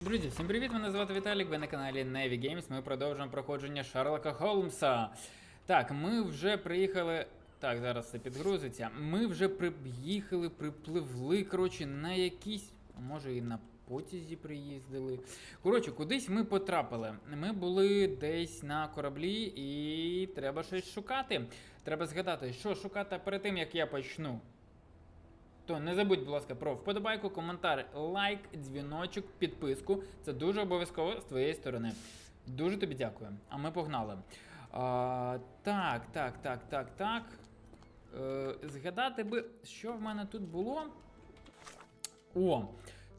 Друзі, всім привіт! Мене звати Віталік, ви на каналі NeyVi. Ми продовжуємо проходження Шерлока Холмса. Так, ми вже приїхали... Так, зараз все підгрузиться. Ми вже припливли, коротше, на якісь... Може і на потязі приїздили. Коротше, кудись ми потрапили. Ми були десь на кораблі і треба щось шукати. Треба згадати, що шукати перед тим, як я почну. То не забудь, будь ласка, про вподобайку, коментар, лайк, дзвіночок, підписку. Це дуже обов'язково з твоєї сторони. Дуже тобі дякую. А ми погнали. Так. Згадати би, що в мене тут було. О,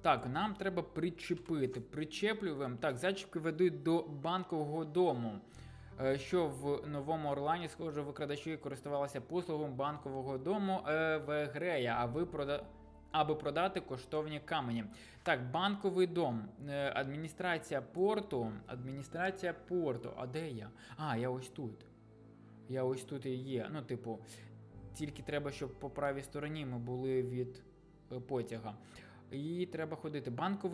так, нам треба причепити. Причеплюємо. Так, зачіпки ведуть до банкового дому. Що в Новому Орлані, схоже, викрадачі користувалися послугом банкового дому Вегрея, аби продати коштовні камені. Так, банковий дом, адміністрація порту. А де я? А, я ось тут. Я ось тут і є. Ну, типу, тільки треба, щоб по правій стороні ми були від потяга. І треба ходити. Банк.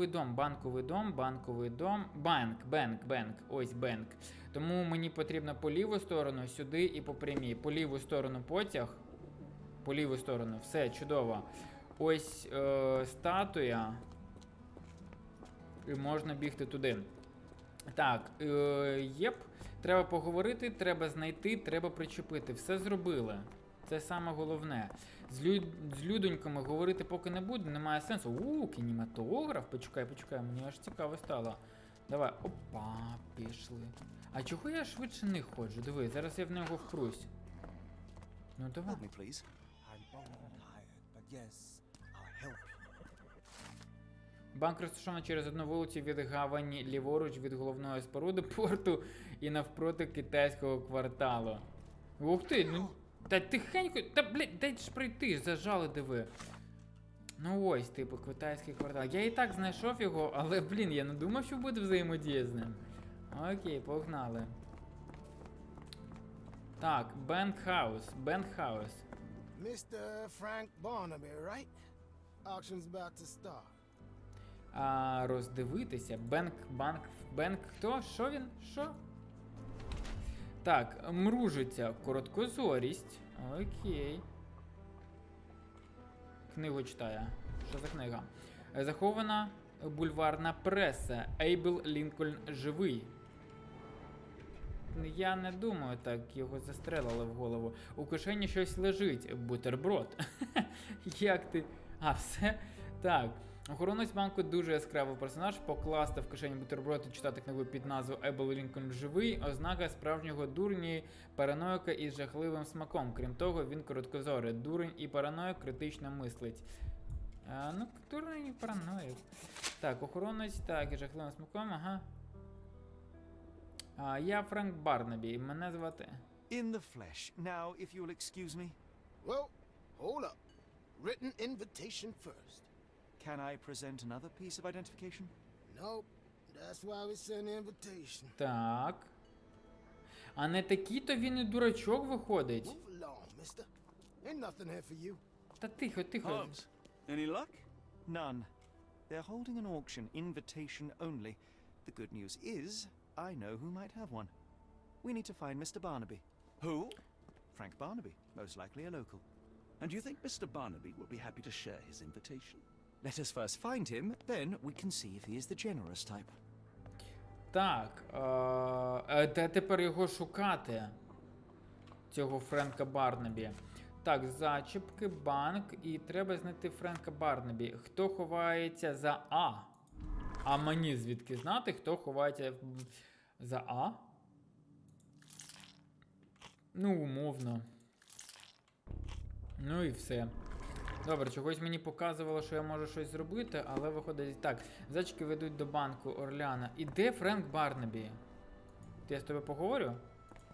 Ось бенк. Тому мені потрібно по ліву сторону, сюди і по прямій. По ліву сторону потяг. По ліву сторону. Все, чудово. Ось статуя. І можна бігти туди. Так, треба поговорити, треба знайти, треба причепити. Все зробили. Це саме головне. З людоньками говорити поки не буду, немає сенсу. Кінематограф. Почекай, мені аж цікаво стало. Давай, опа, пішли. А чого я швидше не ходжу? Диви, зараз я в нього впрусь. Ну давай. Банк розташований через одну вулицю від гавані ліворуч від головної споруди порту і навпроти китайського кварталу. Ух ти, ну... Та тихенько, дай ж пройти, зажали, диви. Ну ось, типу, китайський квартал. Я і так знайшов його, але, я не думав, що буде взаємодія з ним. Окей, погнали. Так, Бенкхаус. Mr. Frank Barnaby, right? Auction's about to start. Роздивитися. Бенк хто? Що він? Що? Так, мружиться. Короткозорість. Окей. Книгу читає. Що за книга? Захована бульварна преса. Ейбл Лінкольн живий. Я не думаю, так його застрелили в голову. У кишені щось лежить. Бутерброд. Як ти? А, все? Так. Охоронець банку дуже яскравий персонаж. Покласти в кишені бутерброд і читати книгу під назвою Ейбл Лінкольн живий. Ознака справжнього дурні, параноїка із жахливим смаком. Крім того, він короткозорий. Дурень і параноїк критично мислить. Дурень і параноїк. Так, охоронець, так, із жахливим смаком, ага. Я Френк Барнабі, мене звати. In the flesh. Now, if you'll excuse me. Well, hold up. Written invitation first. Can I present another piece of identification? Nope. That's why we send the invitation. Так. А не такий-то він і дурачок виходить. Move along, mister. Ain't nothing here for you. Та тихо. Holmes, any luck? None. They're holding an auction, invitation only. The good news is, I know who might have one. We need to find Mr. Barnaby. Who? Frank Barnaby, most likely a local. And do you think Mr. Barnaby will be happy to share his invitation? Let us first find him, then we can see if he is the generous type. Так, де тепер його шукати? Цього Френка Барнабі. Так, зачіпки, банк, і треба знайти Френка Барнабі. Хто ховається за А? А мені звідки знати, хто ховається за А? Ну, умовно. Ну і все. Добре, чогось мені показувало, що я можу щось зробити, але виходить так. Зачки ведуть до банку Орляна. І де Френк Барнабі? Я з тобою поговорю?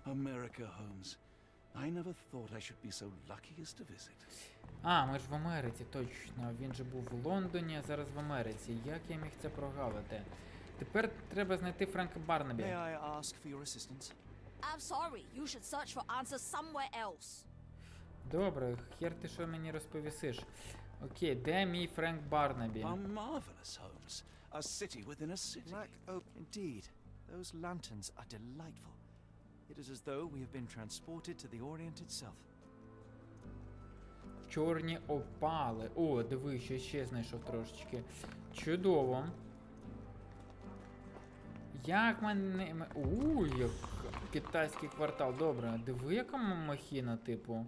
America, Holmes. I never thought I should be so lucky as to visit. Ми ж в Америці, точно. Він же був в Лондоні, а зараз в Америці. Як я міг це прогавити? Тепер треба знайти Френка Барнабі. May I ask for your assistance? I'm sorry, you should search for answers somewhere else. Добре, хер ти що мені розповісиш. Окей, де мій Френк Барнабі? How marvelous, Holmes. A city within a city. Black oak, indeed. Those lanterns are delightful. It is as though we have been transported to the Orient itself. Чорні опали. О, диви, що ще знайшов трошечки. Чудово. Як мене... як китайський квартал. Добре. Диви, яка махіна, типу.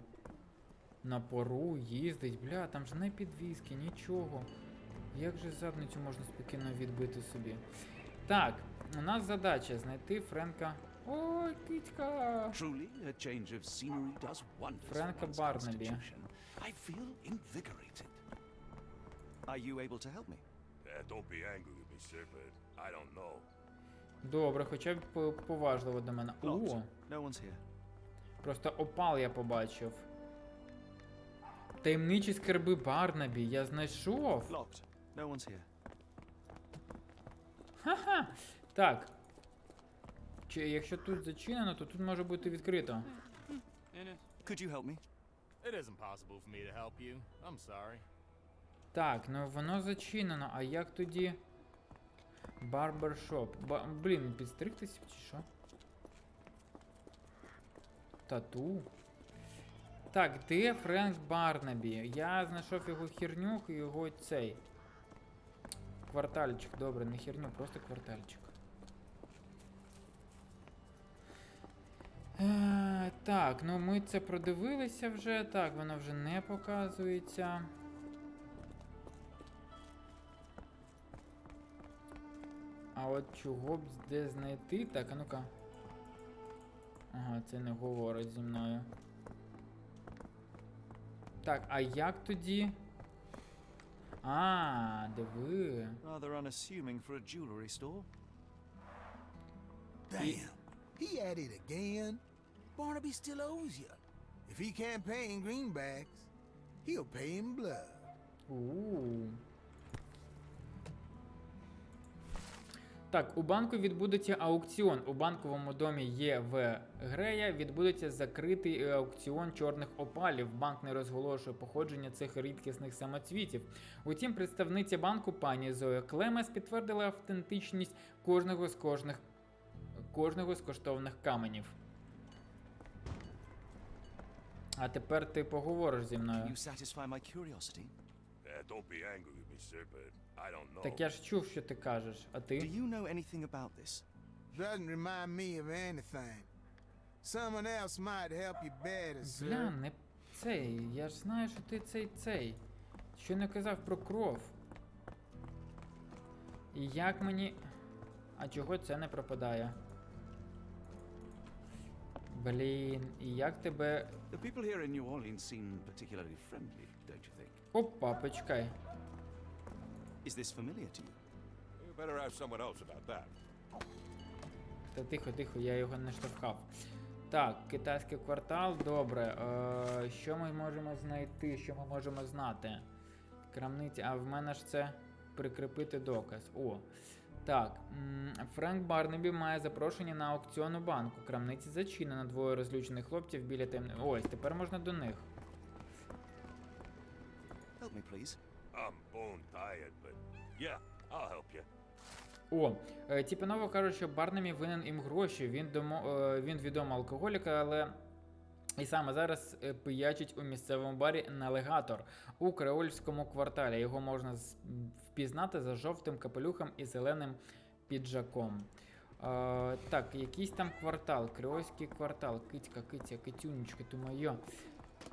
На пору їздить. Бля, там ж не підвіски, нічого. Як же задницю можна спокійно відбити собі? Так, у нас задача знайти Френка... Ой, кицька! Truly, a change of scenery does wonders for Френка one's Барнабі. constitution. I feel invigorated. Are you able to help me? Don't be angry with me, sir, but I don't know. Добре, хоча б поважливо до мене. О, Locked. No one's here. просто опал я побачив. Таємничі скарби Барнабі, я знайшов. Locked. No one's here. Ха-ха. Так. Якщо тут зачинено, то тут може бути відкрито. Could you help me? It isn't possible for me to help you. I'm sorry. Так, ну воно зачинено, а як тоді? Барбершоп. Блін, підстригтися чи що? Тату. Так, де Френк Барнабі? Я знайшов його херню, його цей. Квартальчик, добре, не херню, просто квартальчик. Так, ну ми це продивилися вже. Так, воно вже не показується. А от чого б де знайти? Так, а ну-ка. Ага, це не говорить зі мною. Так, а як тоді? А, диви. Rather unassuming for a jewelry store. Damn, he at it again. Barnaby still owes you. If he can't pay in greenbacks, he'll pay in blood. Так, у банку відбудеться аукціон. У банковому домі Є.В. Грея відбудеться закритий аукціон чорних опалів. Банк не розголошує походження цих рідкісних самоцвітів. Утім, представниця банку пані Зоя Клемес підтвердила автентичність кожного з коштовних каменів. А тепер ти поговориш зі мною. Can you satisfy my curiosity? Don't be angry with me, sir, but I don't know. Так я ж чув, що ти кажеш. А Do ти? you know anything about this? Doesn't remind me of anything. Someone else might help you better, sir. Бля, не цей. Я ж знаю, що ти цей. Що не казав про кров. І як мені... А чого це не пропадає? Блін, і як тебе... The people here in New Orleans seem particularly friendly, don't you think? Опа, почекай. Is this familiar to you? You better ask someone else about that. Та тихо, я його не штовхав. Так, китайський квартал, добре. Що ми можемо знайти, що ми можемо знати? Крамниці, а в мене ж це прикріпити доказ. О, так. Френк Барнабі має запрошення на аукціон у банку. Крамниці зачинено, двоє розлючених хлопців біля темної... Ось, тепер можна до них. Help me, please. I'm bone tired, but yeah, I'll help you. О, Тіпаново каже, що Барнабі винен їм гроші. Він відомий алкоголік, але і саме зараз пиячить у місцевому барі «Налігатор» у креольському кварталі. Його можна впізнати за жовтим капелюхом і зеленим піджаком. Так, якийсь там квартал, креольський квартал. Кицька, китюнечка, ти моя.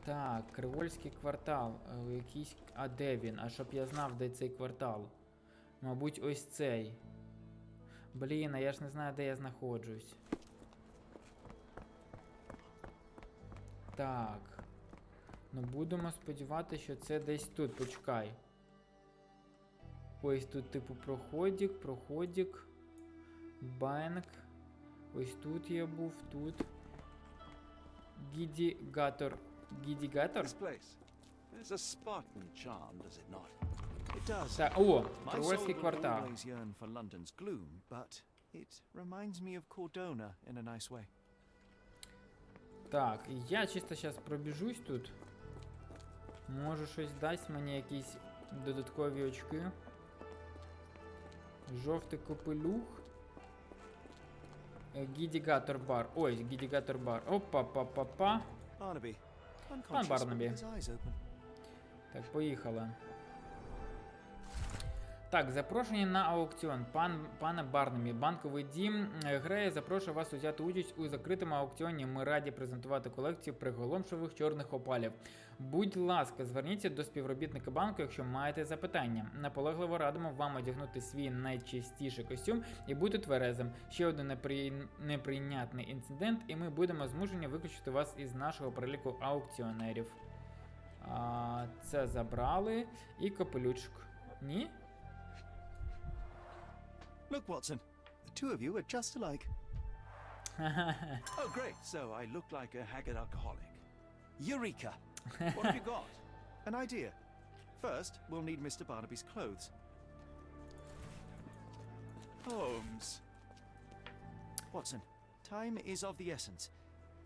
Так, креольський квартал. Якийсь... А де він? А щоб я знав, де цей квартал. Мабуть, ось цей. Блін, а я ж не знаю, де я знаходжусь. Так. Ну, будемо сподіватися, що це десь тут. Почекай. Ось тут, типу, проходик. Банк. Ось тут я був, тут. Гідігатор. This place. There's a Spartan charm, does it not? It does. Так, о, My soul Креольський will квартал. always yearn for London's gloom, but it reminds me of Cordona in a nice way. Так, я чисто зараз пробіжусь тут. Може щось дасть мені якісь додаткові очки. Жовтий капелюх. Гідігатор бар. Ой, гідігатор бар. Опа-па-па-па. Barnaby, Пан unconscious, Барнабі. with his eyes open. Так, поїхали. Так, запрошення на аукціон. Пане Барнабі, банковий дім Грея запрошує вас взяти участь у закритому аукціоні. Ми раді презентувати колекцію приголомшливих чорних опалів. Будь ласка, зверніться до співробітника банку, якщо маєте запитання. Наполегливо радимо вам одягнути свій найчистіший костюм і бути тверезим. Ще один неприйнятний інцидент, і ми будемо змушені виключити вас із нашого переліку аукціонерів. Це забрали. І капелючок. Ні? Look, Watson, the two of you are just alike. Oh, great. So I look like a haggard alcoholic. Eureka! What have you got? An idea. First, we'll need Mr. Barnaby's clothes. Holmes. Watson, time is of the essence.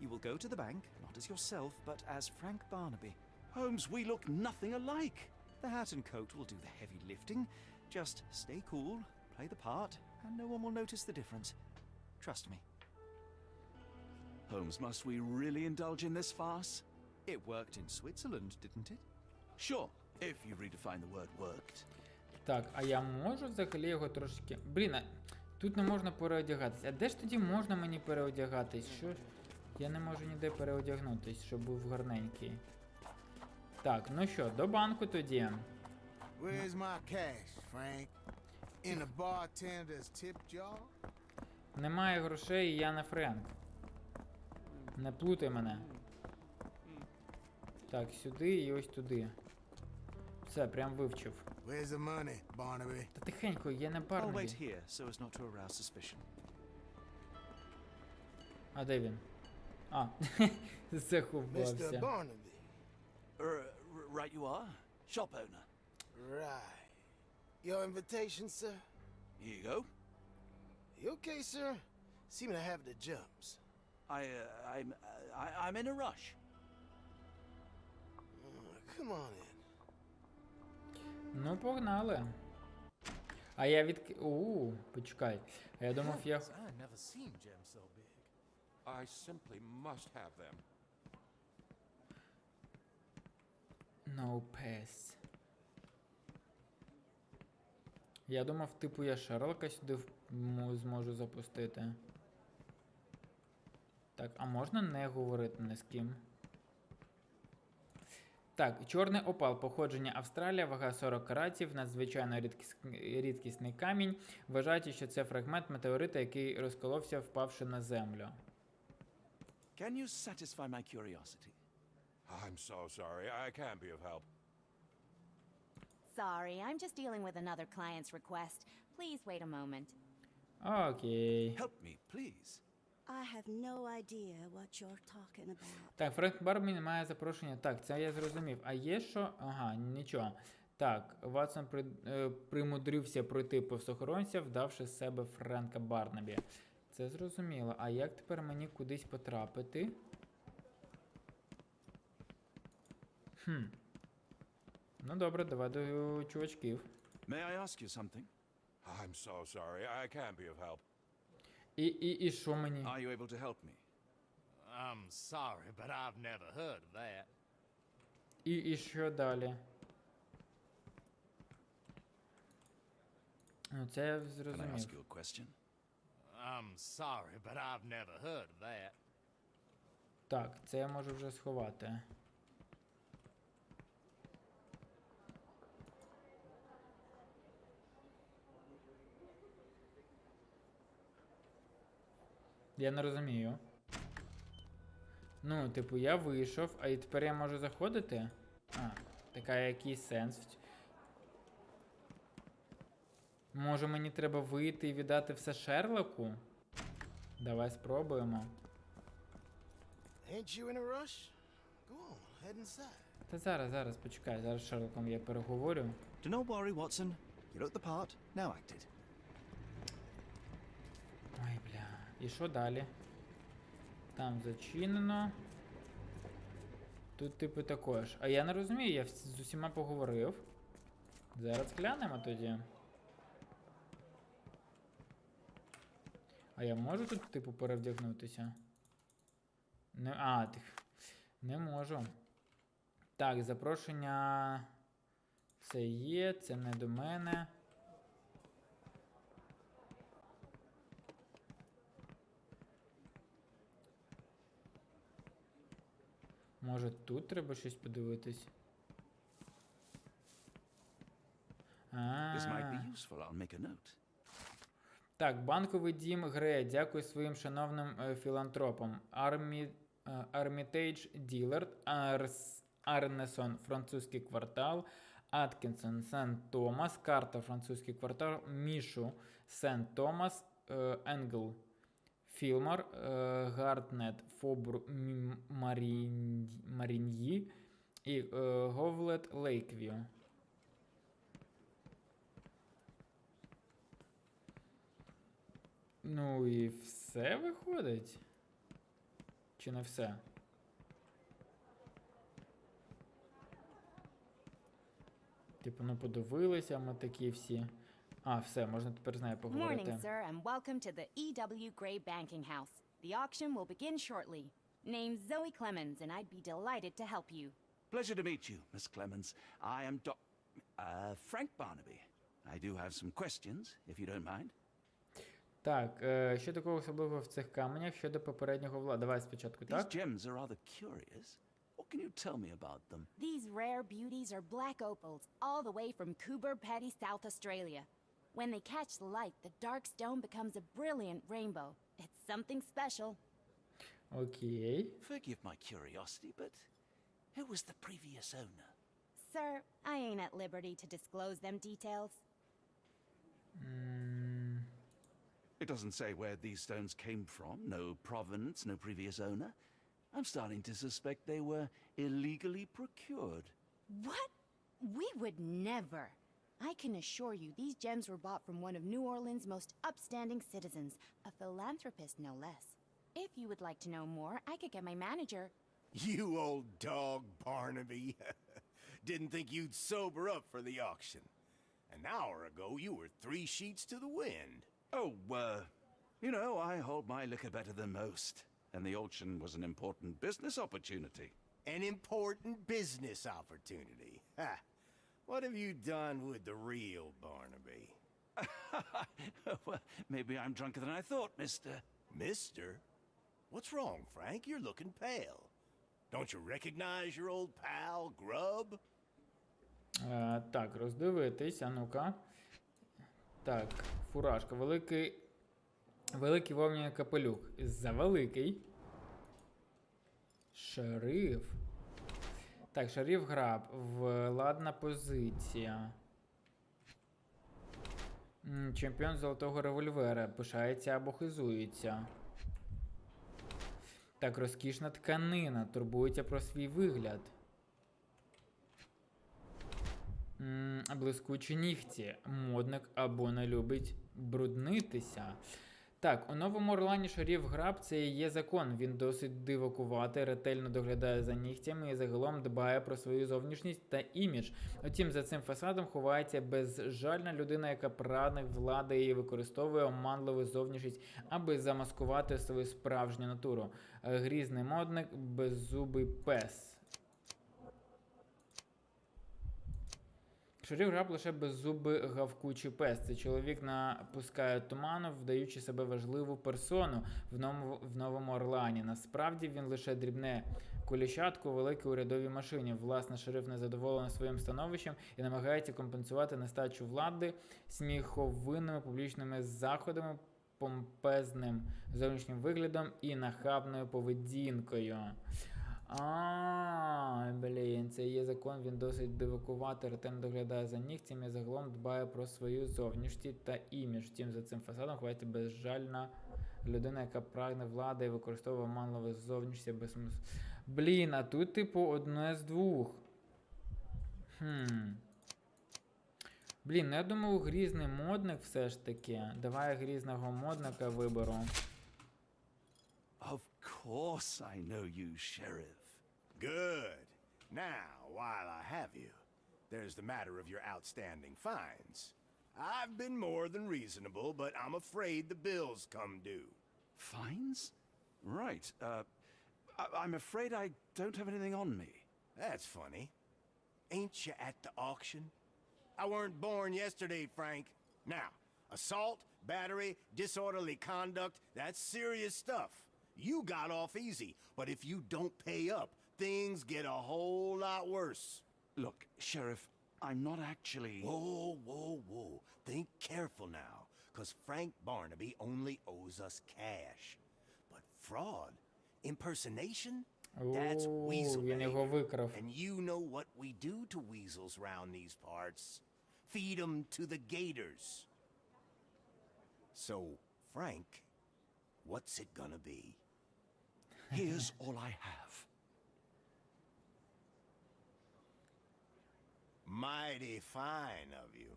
You will go to the bank, not as yourself, but as Frank Barnaby. Holmes, we look nothing alike. The hat and coat will do the heavy lifting. Just stay cool, play the part, and no one will notice the difference. Trust me. Holmes, must we really indulge in this farce? It worked in Switzerland, didn't it? Sure, if you redefine the word worked. Так, а я можу взагалі його трошки... Блін, а тут не можна переодягатись. А де ж тоді можна мені переодягатись? Що? Я не можу ніде переодягнутись, щоб був гарненький. Так, ну що, до банку тоді. Where's my cash, Frank? In the bartender's tip jar? Немає грошей, і я не Френк. Не плутай мене. Так, сюди і ось туди. Все, прям вивчив. Where's the money, Barnaby? Та тихенько, я не I'll wait Барнабі. here so as not to arouse suspicion. А де він? А, Mr. заховався. Barnaby. Right you are. Shop owner. Right. Your invitation, sir? Here you go. You okay, sir? Seem to have the jumps. I'm in a rush. Come on in. Ну, погнали. А я почекай. А я думав, я... I never seen gems so big. I simply must have them. No pass. Я думав, типу, я Шерлока сюди зможу запустити. Так, а можна не говорити ні з ким? Так, чорний опал, походження Австралія, вага 40 каратів, надзвичайно рідкісний камінь. Вважається, що це фрагмент метеорита, який розколовся, впавши на землю. Can you satisfy my curiosity? I'm so sorry. I can't be of help. Sorry, I'm just dealing with another client's request. Please wait a moment. Окей. Help me, please. I have no idea what you're talking about. Так, Френк Бармін має запрошення. Так, це я зрозумів. А є що? Ага, нічого. Так, Ватсон примудрився пройти повз охоронця, вдавши з себе Френка Барнабі. Це зрозуміло. А як тепер мені кудись потрапити? Ну добре, давай до чувачків. May I ask you something? I'm so sorry. I can't be of help. І що мені? Are you able to help me? I'm sorry, but I've never heard of that. І що далі? Ну, це я Can I ask зрозумів. you a question? I'm sorry, but I've never heard of that. Так, це я можу вже сховати. Я не розумію. Ну, типу, я вийшов, а і тепер я можу заходити? А, така який сенс? Може мені треба вийти і віддати все Шерлоку? Давай спробуємо. Ain't you in a rush? Go on, head inside. Та зараз, почекай, зараз з Шерлоком я переговорю. Do not worry, Watson. You wrote the part, now act it. Ой, бля. І що далі? Там зачинено. Тут типу також. А я не розумію, я з усіма поговорив. Зараз глянемо тоді. А я можу тут, типу, перевдягнутися? Не можу. Так, запрошення... Це є, це не до мене. Може тут треба щось подивитись? This might be useful. I'll make a note. Так, банковий дім Грея. Дякую своїм шановним філантропам. Армітейдж Ділер, Арнесон, французький квартал, Аткінсон, Сент-Томас, Карта, французький квартал, Мішу, Сент-Томас, Енгл, Філмор, Гартнет, Фобр, Маріньї і Говлет, Лейквью. Ну і все виходить? Чи не все? Типу, ну подивилися ми такі всі. А, все, можна тепер з нею поговорити. Morning, sir, and welcome to the E.W. Gray Banking House. The auction will begin shortly. Name's Zoe Clemens, and I'd be delighted to help you. Pleasure to meet you, Miss Clemens. I am Frank Barnaby. I do have some questions, if you don't mind. Так, що такого особливого в цих каменях щодо попереднього влади? Давай спочатку, These так? gems are rather curious. What can you tell me about them? These rare beauties are black opals, all the way from Coober Pedy, South Australia. When they catch the light, the dark stone becomes a brilliant rainbow. It's something special. Окей. Forgive my curiosity, but who was the previous owner? Sir, I ain't at liberty to disclose them details. It doesn't say where these stones came from. No provenance, no previous owner. I'm starting to suspect they were illegally procured. What? We would never. I can assure you these gems were bought from one of New Orleans' most upstanding citizens, a philanthropist no less. If you would like to know more, I could get my manager. You old dog, Barnaby. Didn't think you'd sober up for the auction. An hour ago, you were 3 sheets to the wind. Oh, you know, I hold my liquor better than most. And the auction was an important business opportunity. An important business opportunity. Ha! What have you done with the real Barnaby? Well, maybe I'm drunker than I thought, mister. Mister? What's wrong, Frank? You're looking pale. Don't you recognize your old pal, Grub? Так, роздивитись, а ну-ка. Так, фуражка. Великий вовняний капелюх. Завеликий. Шериф. Так, шериф граб. Владна позиція. Чемпіон золотого револьвера. Пишається або хизується. Так, розкішна тканина. Турбується про свій вигляд. Блискучі нігті. Модник або не любить бруднитися. Так, у Новому Орлані шериф граб це і є закон. Він досить дивакуватий, ретельно доглядає за нігтями і загалом дбає про свою зовнішність та імідж. Утім, за цим фасадом ховається безжальна людина, яка прагне влади і використовує оманливу зовнішність, аби замаскувати свою справжню натуру. Грізний модник, беззубий пес. Шериф граб лише беззубий гавкучий пес. Цей чоловік напускає туману, вдаючи себе важливу персону в Новому Орлані. Насправді він лише дрібне кулічатко у великій урядовій машині. Власне, шериф незадоволений своїм становищем і намагається компенсувати нестачу влади сміховинними публічними заходами, помпезним зовнішнім виглядом і нахабною поведінкою. Блін, це є закон, він досить дивакуватий, ретельно доглядає за нігтями і загалом дбає про свою зовнішність та імідж. Втім, за цим фасадом ховається безжальна людина, яка прагне влади і використовує оманливу зовнішність без смислу. Блін, а тут, типу, одне з двох. Блін, ну я думаю, грізний модник все ж таки. Давай грізного модника виберу. Of course I know you, Sheriff. Good. Now, while I have you, there's the matter of your outstanding fines. I've been more than reasonable, but I'm afraid the bills come due. Fines? Right. I'm afraid I don't have anything on me. That's funny. Ain't you at the auction? I weren't born yesterday, Frank. Now, assault, battery, disorderly conduct, that's serious stuff. You got off easy, but if you don't pay up, things get a whole lot worse. Look, Sheriff, I'm not actually... Whoa, whoa, whoa. Think careful now, 'cause Frank Barnaby only owes us cash. But fraud, impersonation, that's weasel Він його behavior. викрав. And you know what we do to weasels round these parts. Feed 'em to the gators. So, Frank, what's it gonna be? Here's all I have. Mighty fine of you.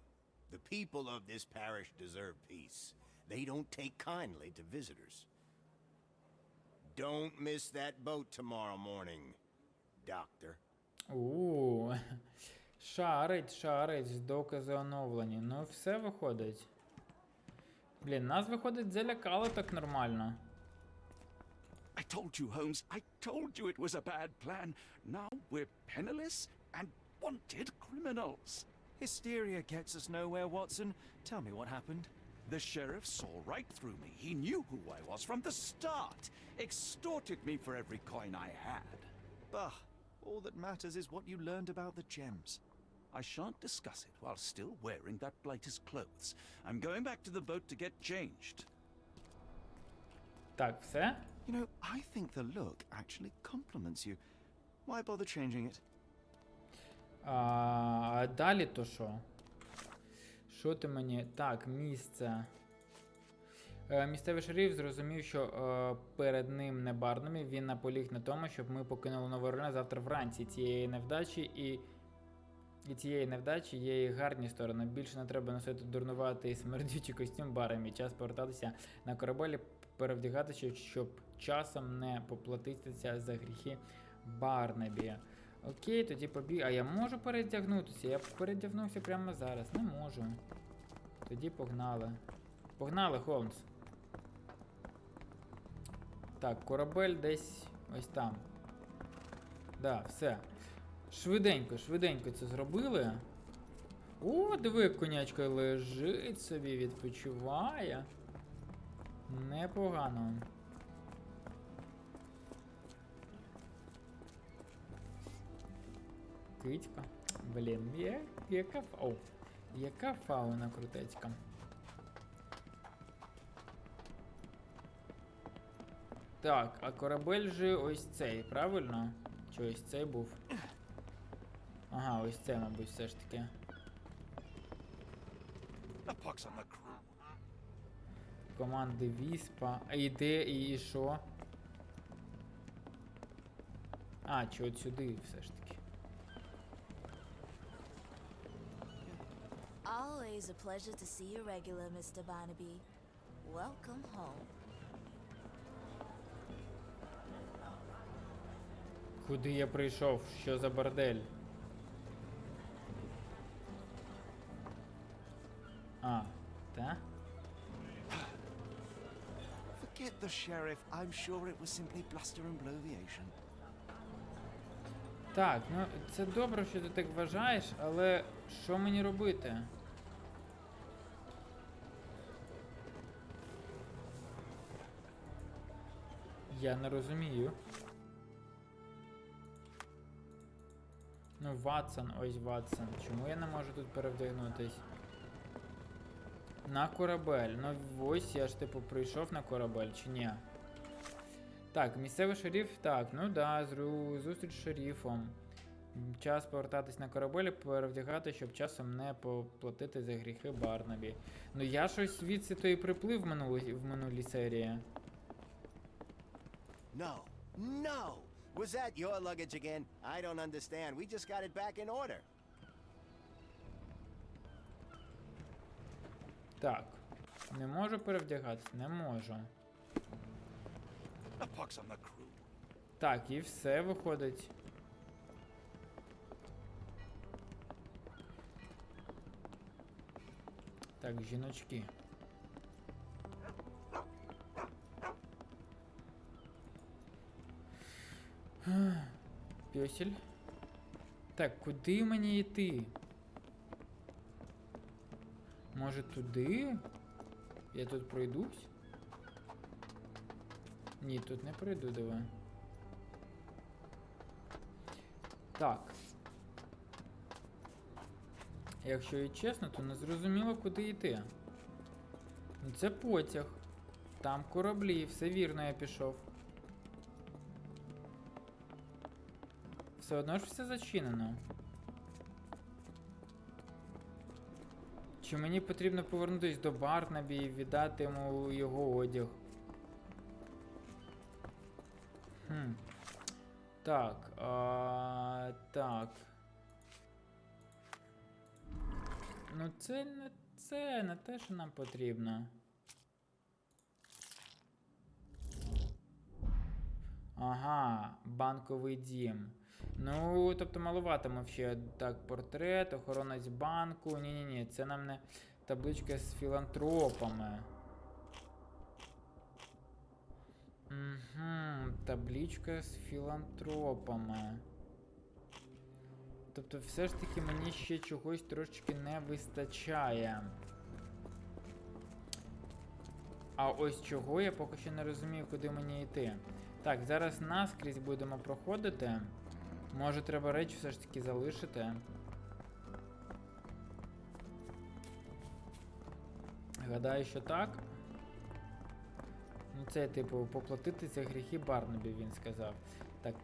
The people of this parish deserve peace. They don't take kindly to visitors. Don't miss that boat tomorrow morning, Doctor. Шарить, докази оновлені. Ну все виходить. Блін, нас виходить залякало так нормально. I told you, Holmes, I told you it was a bad plan. Now we're penniless and wanted criminals. Hysteria gets us nowhere, Watson. Tell me what happened. The sheriff saw right through me. He knew who I was from the start. Extorted me for every coin I had. Bah, all that matters is what you learned about the gems. I shan't discuss it while still wearing that blighter's clothes. I'm going back to the boat to get changed. Так, все? You know, I think the look actually compliments you. Why bother changing it? А далі то що? Що ти мені... Так, місце. Місцевий шериф зрозумів, що перед ним не Барнабі. Він наполіг на тому, щоб ми покинули Нову Орлеан завтра вранці. Цієї невдачі є і гарні сторони. Більше не треба носити дурнуватий смердючий костюм Барнабі. Час повертатися на корабель, перевдягатися, щоб часом не поплатитися за гріхи Барнабі. Окей, тоді побіг. А я можу передягнутися? Я передягнувся прямо зараз. Не можу. Тоді погнали. Погнали, Холмс. Так, корабель десь ось там. Да, все. Швиденько це зробили. О, диви, конячка лежить собі, відпочиває. Непогано. Кицька. Блін, яка фауна крутецька. Так, а корабель же ось цей, правильно? Чи ось цей був? Ага, ось це, мабуть, все ж таки. Команди Віспа. А іде і що? А, чи от сюди все ж таки. Always a pleasure to see you regular, Mr. Barnaby. Welcome home. Куди я прийшов? Що за бордель? А, та? Forget the sheriff. I'm sure it was simply bluster and bloviation. Так, ну це добре, що ти так вважаєш, але що мені робити? Я не розумію. Ну, Ватсон, ось Ватсон. Чому я не можу тут перевдягнутись? На корабель. Ну ось я ж типу прийшов на корабель, чи ні? Так, місцевий шериф, так, ну да, зустріч з шерифом. Час повертатись на корабель і перевдягати, щоб часом не поплатити за гріхи Барнабі. Ну я щось звідси то і приплив в минулій серії. No! Was that your luggage again? I don't understand. We just got it back in order. Так. Не можу перевдягатися? Не можу. Так, і все виходить. Так, жіночки. пьосель. Так, куди мені йти? Може туди? Я тут пройдусь? Ні, тут не пройду, давай. Так. Якщо і чесно, то не зрозуміло, куди йти. Ну, це потяг. Там кораблі, все вірно, я пішов. Все одно ж все зачинено. Чи мені потрібно повернутися до Барнабі і віддати йому його одяг? Так, так. Ну це не те, що нам потрібно. Ага, банковий дім. Ну, тобто малуватиму ще так, портрет, охоронець банку. Ні-ні-ні, це нам не табличка з філантропами. Угу, табличка з філантропами. Тобто все ж таки мені ще чогось трошечки не вистачає. А ось чого я поки що не розумію, куди мені йти. Так, зараз наскрізь будемо проходити. Може треба речі все ж таки залишити. Гадаю, що так. Ну це, типу, поплатити за гріхи Барнабі, він сказав. Так,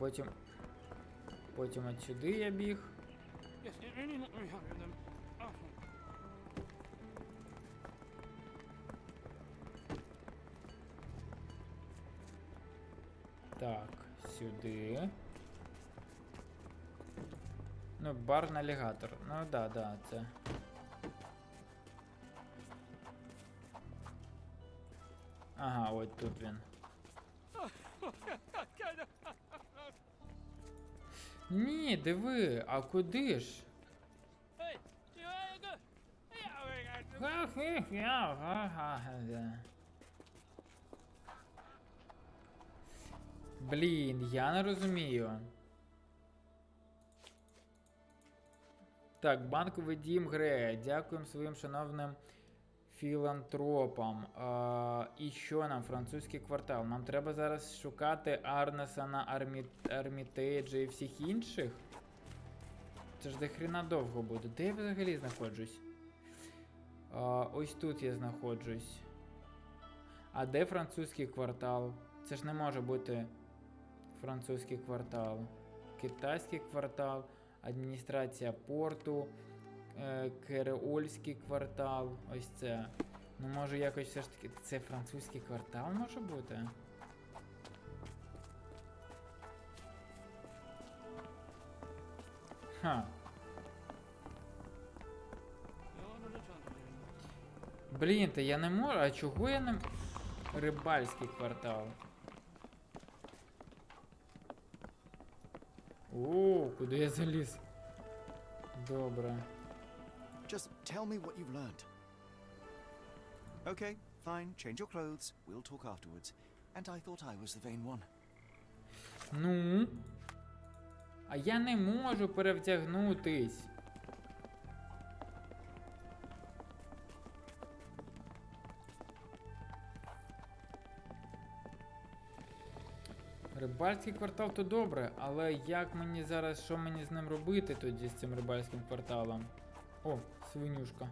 потім от сюди я біг. Так, сюди. Ну, бар-навігатор. Ну, да, це. Ага, ось тут він. Ні, диви, а куди ж? Блін, я не розумію. Так, банковий дім Грея. Дякуємо своїм шановним філантропам. І що нам? Французький квартал. Нам треба зараз шукати Арнесана, Армітейджа і всіх інших? Це ж до хрена довго буде. Де я взагалі знаходжусь? Ось тут я знаходжусь. А де французький квартал? Це ж не може бути французький квартал. Китайський квартал, адміністрація порту, Кереольський квартал. Ось це. Ну може якось все ж таки... Це французький квартал може бути? Ха. Блін, та я не можу. А чого я не... Рибальський квартал. О, куди я заліз? Добре. Just tell me what you've learned. Okay, fine. Change your clothes. We'll talk afterwards. And I thought I was the vain one. Ну? А я не можу перевдягнутись. Рибальський квартал то добре, але як мені зараз, що мені з ним робити тоді, з цим рибальським кварталом? О, свинюшка.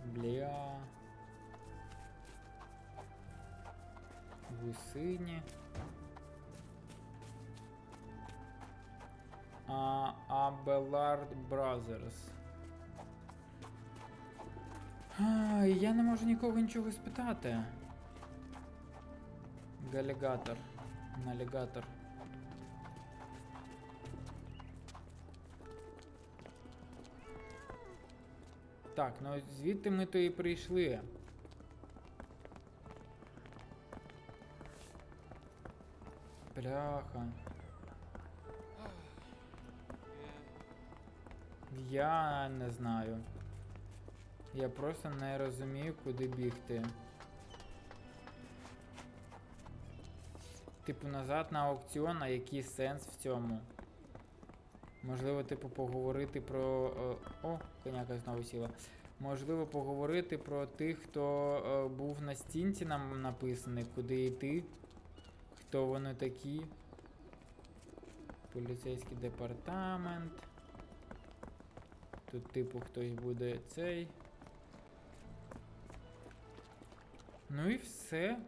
Бля. Гусині. Абелард Бразерс. Я не можу нікого нічого спитати. Галігатор. Налігатор. Так, ну звідти ми то і прийшли. Бляха. Я не знаю. Я просто не розумію, куди бігти. Типу, назад на аукціон, а який сенс в цьому? Можливо, типу, поговорити про... О, коняка знову сіла. Можливо, поговорити про тих, хто був на стінці нам написаний, куди йти, хто вони такі. Поліцейський департамент. Тут, типу, хтось буде цей. Ну і все.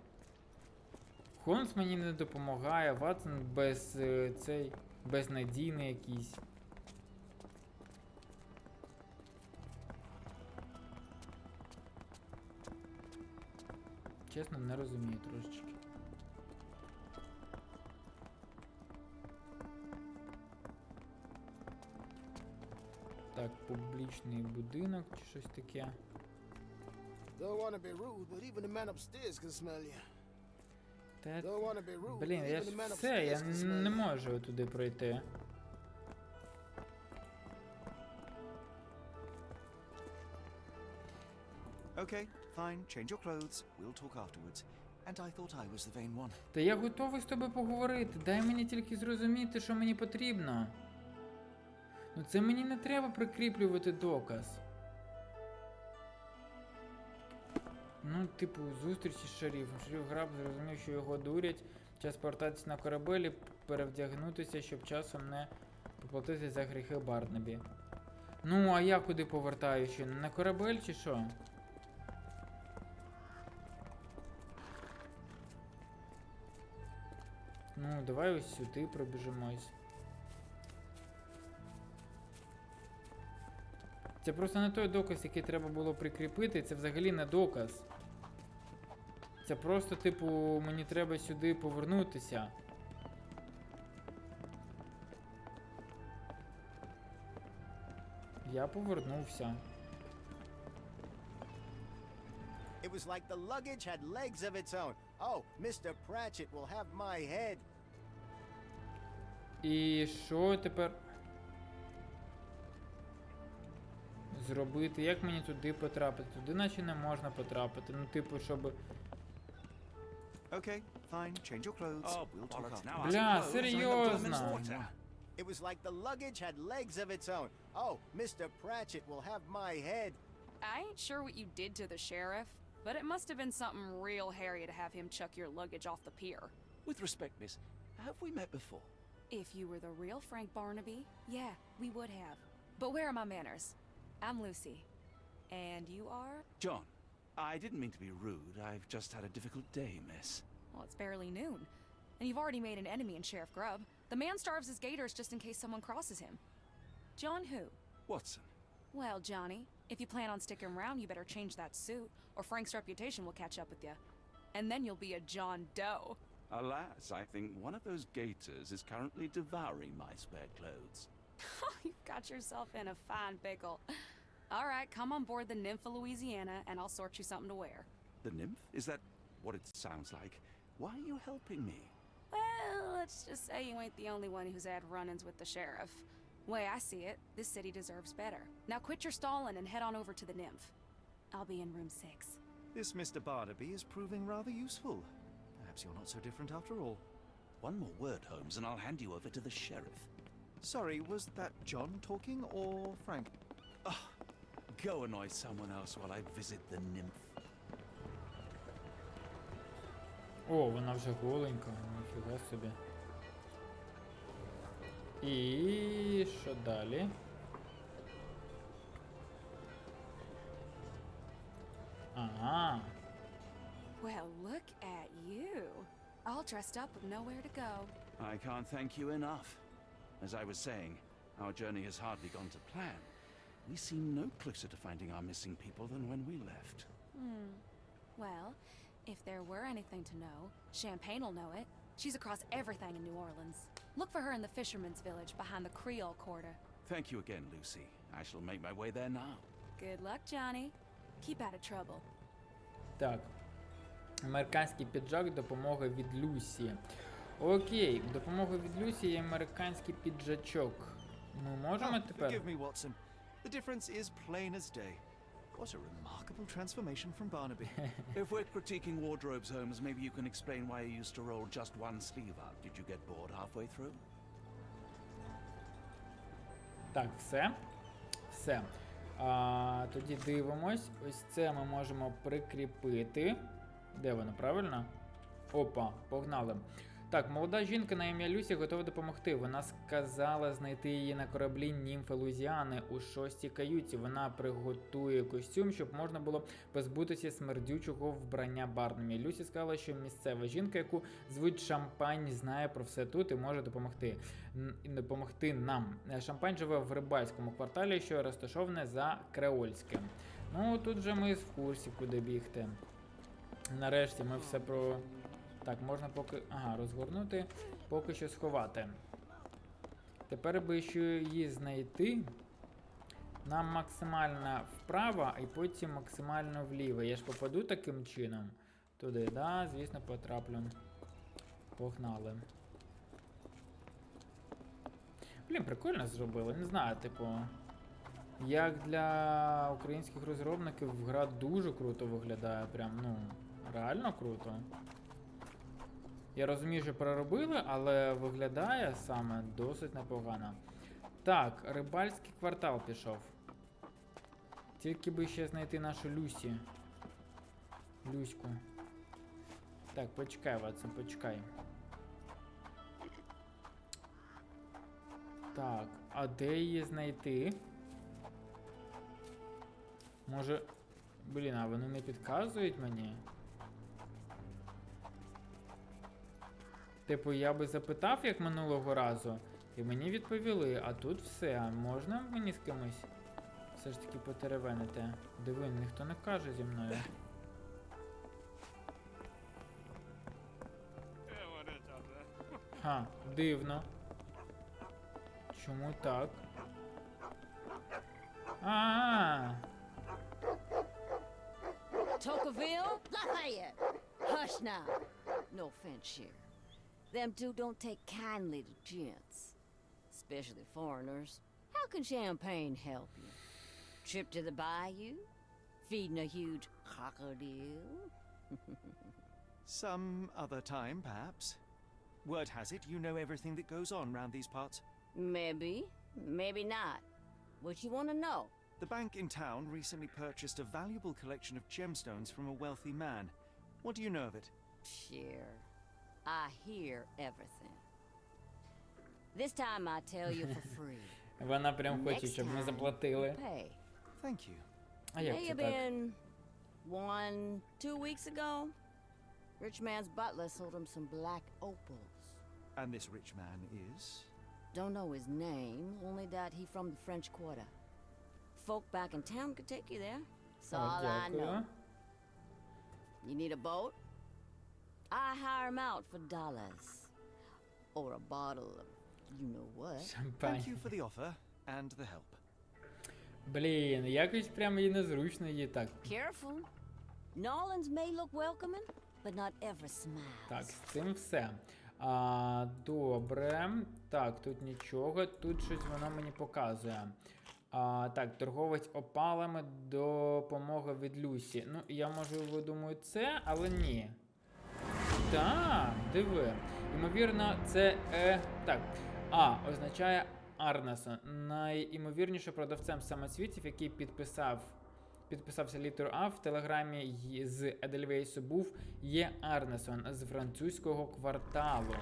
Холмс мені не допомагає, Ватсон безнадійний якийсь. Чесно, не розумію трошечки. Так, публічний будинок чи щось таке. Don't want to be rude, but even the man upstairs can smell you. Та, Don't want to be rude, блін, but я even ж the man все, я upstairs can smell не you. можу туди пройти. Okay, fine. Change your clothes. We'll talk afterwards. And I thought I was the vain one. Та я готовий з тобою поговорити. Дай мені тільки зрозуміти, що мені потрібно. Ну це мені не треба прикріплювати доказ. Ну, типу, зустрічі з шерифом. Шериф Граб зрозумів, що його дурять. Час повертатися на корабель і перевдягнутися, щоб часом не поплатити за гріхи Барнабі. Ну, а я куди повертаю ще? На корабель чи що? Ну, давай ось сюди пробіжимось. Це просто не той доказ, який треба було прикріпити, це взагалі не доказ. Це просто, типу, мені треба сюди повернутися. Я повернувся. It was like the luggage had legs of its own. Oh, Mr. Pratchett will have my head. І що тепер зробити? Як мені туди потрапити? Туди наче не можна потрапити. Ну, типу, щоб... Okay, fine. Change your clothes. Oh, We'll talk bollocks, afterwards. now Бля, I'm close. I серйозно? got water. It was like the luggage had legs of its own. Oh, Mr. Pratchett will have my head. I ain't sure what you did to the sheriff, but it must have been something real hairy to have him chuck your luggage off the pier. With respect, miss, have we met before? If you were the real Frank Barnaby, yeah, we would have. But where are my manners? I'm Lucy. And you are? John, I didn't mean to be rude. I've just had a difficult day, miss. Well, it's barely noon. And you've already made an enemy in Sheriff Grubb. The man starves his gators just in case someone crosses him. John who? Watson. Well, Johnny, if you plan on sticking around, you better change that suit, or Frank's reputation will catch up with you. And then you'll be a John Doe. Alas, I think one of those gators is currently devouring my spare clothes. You've got yourself in a fine pickle. All right, come on board the Nymph of Louisiana, and I'll sort you something to wear. The nymph? Is that what it sounds like? Why are you helping me? Well, let's just say you ain't the only one who's had run-ins with the sheriff. Way I see it, this city deserves better. Now quit your stalling and head on over to the Nymph. I'll be in room 6. This Mr. Barnaby is proving rather useful. Perhaps you're not so different after all. One more word, Holmes, and I'll hand you over to the sheriff. Sorry, was that John talking or Frank? Go annoy someone else while I visit the nymph. О, вона вже голенька, ніфіга собі. І що далі? Ага. Well, look at you. All dressed up with nowhere to go. I can't thank you enough. As I was saying, our journey has hardly gone to plan. We seem no closer to finding our missing people than when we left. Well, if there were anything to know, Champagne will know it. She's across everything in New Orleans. Look for her in the fisherman's village behind the Creole Quarter. Thank you again, Lucy. I shall make my way there now. Good luck, Johnny. Keep out of trouble. Так. Американський піджак, допомога від Люсі. Окей, допомога від Люсі і американський піджачок. Ми можемо тепер? Forgive me, Watson. The difference is plain as day. What a remarkable transformation from Barnaby. If we're critiquing wardrobes, Holmes, maybe you can explain why you used to roll just one sleeve up. Did you get bored halfway through? Так, все. Все. Тоді дивимось. Ось це ми можемо прикріпити. Де воно, правильно? Опа, погнали. Так, молода жінка на ім'я Люсі готова допомогти. Вона сказала знайти її на кораблі Німфи Луїзіани у 6-й каюті. Вона приготує костюм, щоб можна було позбутися смердючого вбрання Барнумі. Люсі сказала, що місцева жінка, яку звуть Шампань, знає про все тут і може допомогти нам. Шампань живе в рибальському кварталі, що розташоване за Креольським. Ну, тут же ми в курсі, куди бігти. Нарешті ми все про... Так, можна поки... Ага, розгорнути, поки що сховати. Тепер би ще її знайти. Нам максимально вправо, і потім максимально вліво. Я ж попаду таким чином туди, да? Звісно, потраплю. Погнали. Блін, прикольно зробили. Не знаю, типу... Як для українських розробників гра дуже круто виглядає. Прям, ну, реально круто. Я розумію, що переробили, але виглядає саме досить непогано. Так, рибальський квартал пішов. Тільки би ще знайти нашу Люсі. Люську. Так, почекай, Ватсон, почекай. Так, а де її знайти? Може... Блін, а вони не підказують мені? Типу, я би запитав, як минулого разу, і мені відповіли, а тут все. Можна мені з кимось все ж таки потеревенити? Диви, ніхто не каже зі мною. Ха, дивно. Чому так? А-а-а! Tocqueville? Lafayette! Hush now. No offense here. Them two don't take kindly to gents, especially foreigners. How can champagne help you? Trip to the bayou? Feeding a huge crocodile? Some other time, perhaps. Word has it you know everything that goes on round these parts. Maybe, maybe not. What you want to know? The bank in town recently purchased a valuable collection of gemstones from a wealthy man. What do you know of it? Sure. I hear everything. This time I tell you for free. Вона прям хоче, щоб ми заплатили. Pay. Thank you. А як May це have так? been 1-2 weeks ago. Rich man's butler sold him some black opals. And this rich man is? Don't know his name, only that he from the French Quarter. Folk back in town could take you there. That's all I know. You need a boat? I hire him out for dollars. Or a bottle of you know what. Thank you for the offer and the help. Блін, якось прямо їй незручно її так. Careful. Nolans may look welcoming, but not ever smiles. Так, з цим все. Добре. Так, тут нічого. Тут щось воно мені показує. Так, торговець опалами, допомога від Люсі. Ну, я можу, думаю, це, але ні. Так, диви. Ймовірно, це так. Означає Арнесон. Найімовірніше продавцем самоцвітів, який підписався літерою А в телеграмі з Едельвейсу був Є Арнесон з французького кварталу.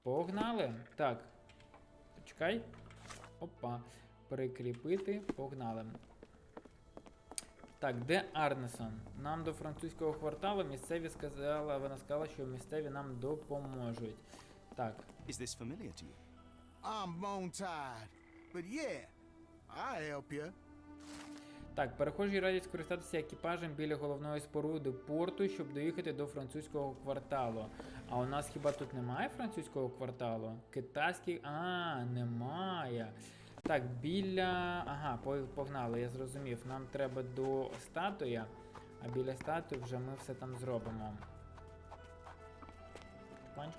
Погнали. Так. Почекай. Опа. Прикріпити. Погнали. Так, де Арнесон? Нам до французького кварталу місцеві вона сказала, що місцеві нам допоможуть. Так. Is this familiar to you? I'm bone-tied, but yeah, I'll help you. Так, перехожі радять скористатися екіпажем біля головної споруди порту, щоб доїхати до французького кварталу. А у нас хіба тут немає французького кварталу? Китайський... немає. Так, біля... Ага, погнали, я зрозумів. Нам треба до статуї, а біля статуї вже ми все там зробимо. Панч.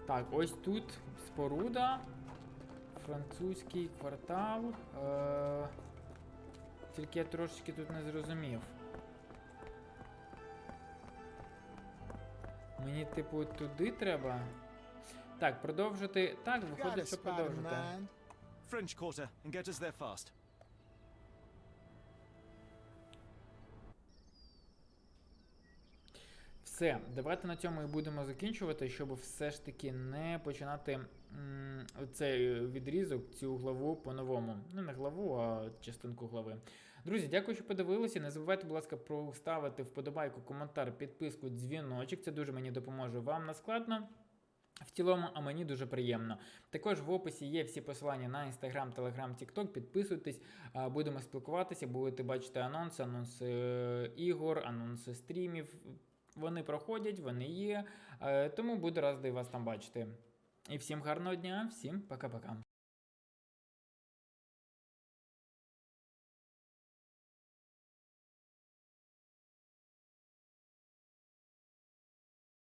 Так, ось тут споруда Французький квартал. Тільки я трошечки тут не зрозумів. Мені, типу, туди треба? Так, продовжити. Так, виходить, що продовжити. French Quarter, and get us there fast. Все, давайте на цьому і будемо закінчувати, щоб все ж таки не починати цей відрізок, цю главу по-новому. Ну, не главу, а частинку глави. Друзі, дякую, що подивилися. Не забувайте, будь ласка, проставити вподобайку, коментар, підписку, дзвіночок. Це дуже мені допоможе. Вам не складно. В цілому, а мені дуже приємно. Також в описі є всі посилання на Instagram, Telegram, TikTok. Підписуйтесь, будемо спілкуватися, будете бачити анонси ігор, анонси стрімів. Вони проходять, вони є, тому буду радий вас там бачити. І всім гарного дня, всім пока-пока.